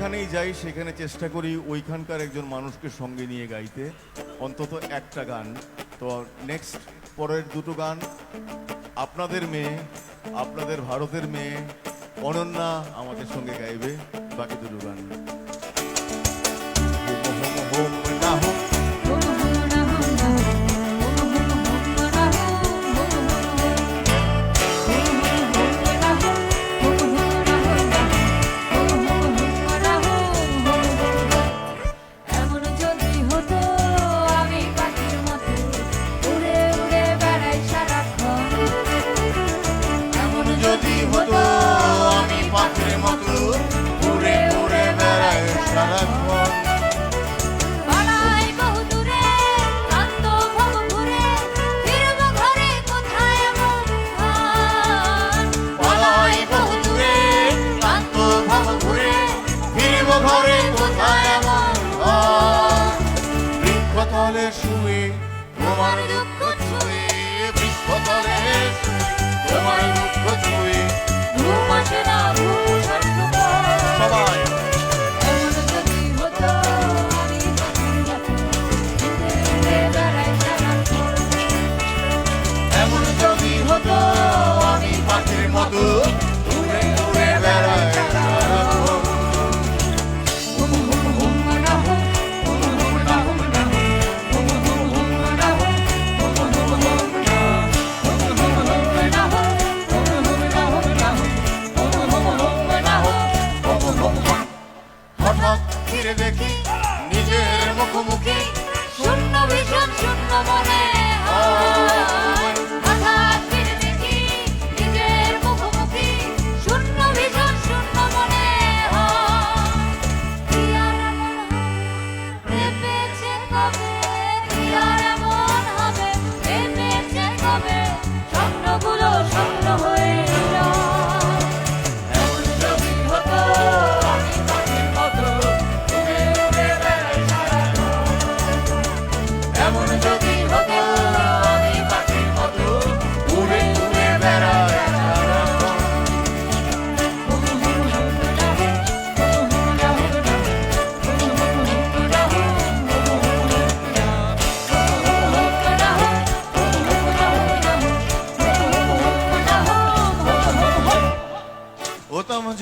যেখানেই যাই সেখানে চেষ্টা করি ওইখানকার একজন মানুষকে সঙ্গে নিয়ে গাইতে, অন্তত একটা গান। তো নেক্সট পরের দুটো গান আপনাদের মেয়ে, আপনাদের ভারতের মেয়ে অনন্যা আমাদের সঙ্গে গাইবে। বাকি দুটো গান হোম না হোম শুয়ে তোমার দুঃখ ছুঁয়ে, বৃক্ষতলে তোমার দুঃখ ছুঁয়ে ঘুম আসে না সবাই। এমন যদি হতো আমি পাখির মতো উড়ে উড়ে বেড়াই দেখি নিজের মুখোমুখি শূন্য ভীষণ শূন্য মনে হঠাৎ ফিরে দেখি নিজের মুখোমুখি শূন্য ভীষণ শূন্য মনে কি আর এমন ভেবেছে কবে, কি আর এমন হবে ভেবেছে কবে, স্বপ্নগুলো স্বপ্ন হয়ে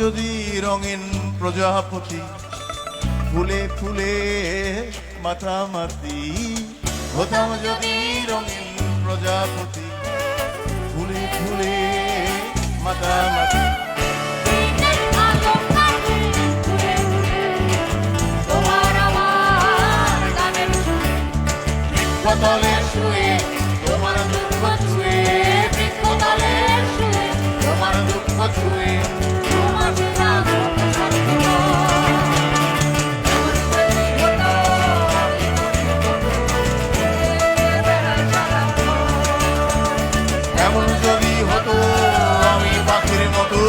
যদি রঙিন প্রজাপতি ফুলে ফুলে মাতামাতি, হতাম যদি রঙিন প্রজাপতি ফুলে ফুলে মাতামাতি। তোমার আমার গানের বৃক্ষতলে শুয়ে তোমার দুঃখ ছুঁয়ে, বৃক্ষতলে শুয়ে তোমার দুঃখ ছুঁয়ে এমন যদি হতো আমি পাখির মতো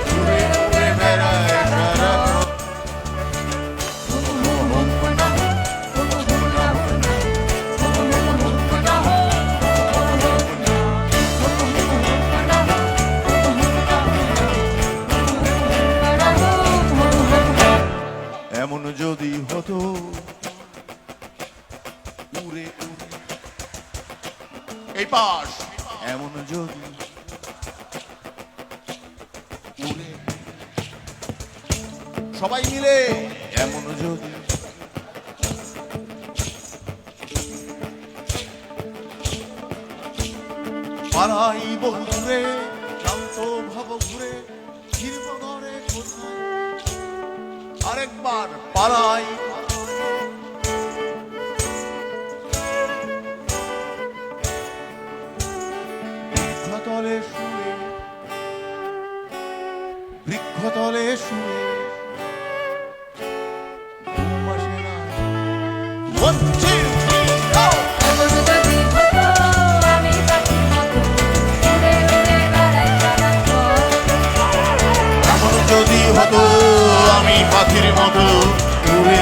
ঘুরে ঘুরে বেড়াই এমন যদি হতো উড়ে উড়ে এই পাশ, এমন যদি উড়ে সবাই মিলে, এমন যদি পাড়াই বহু দূরে শান্ত ভাব ঘুরে ফিরব ঘরে কোথায়, আরেকবার পালাই বৃক্ষতলে শুয়ে, বৃক্ষতলে শুয়ে ঘুম আসে না। যদি হতো আমি পাখির মতো উড়ে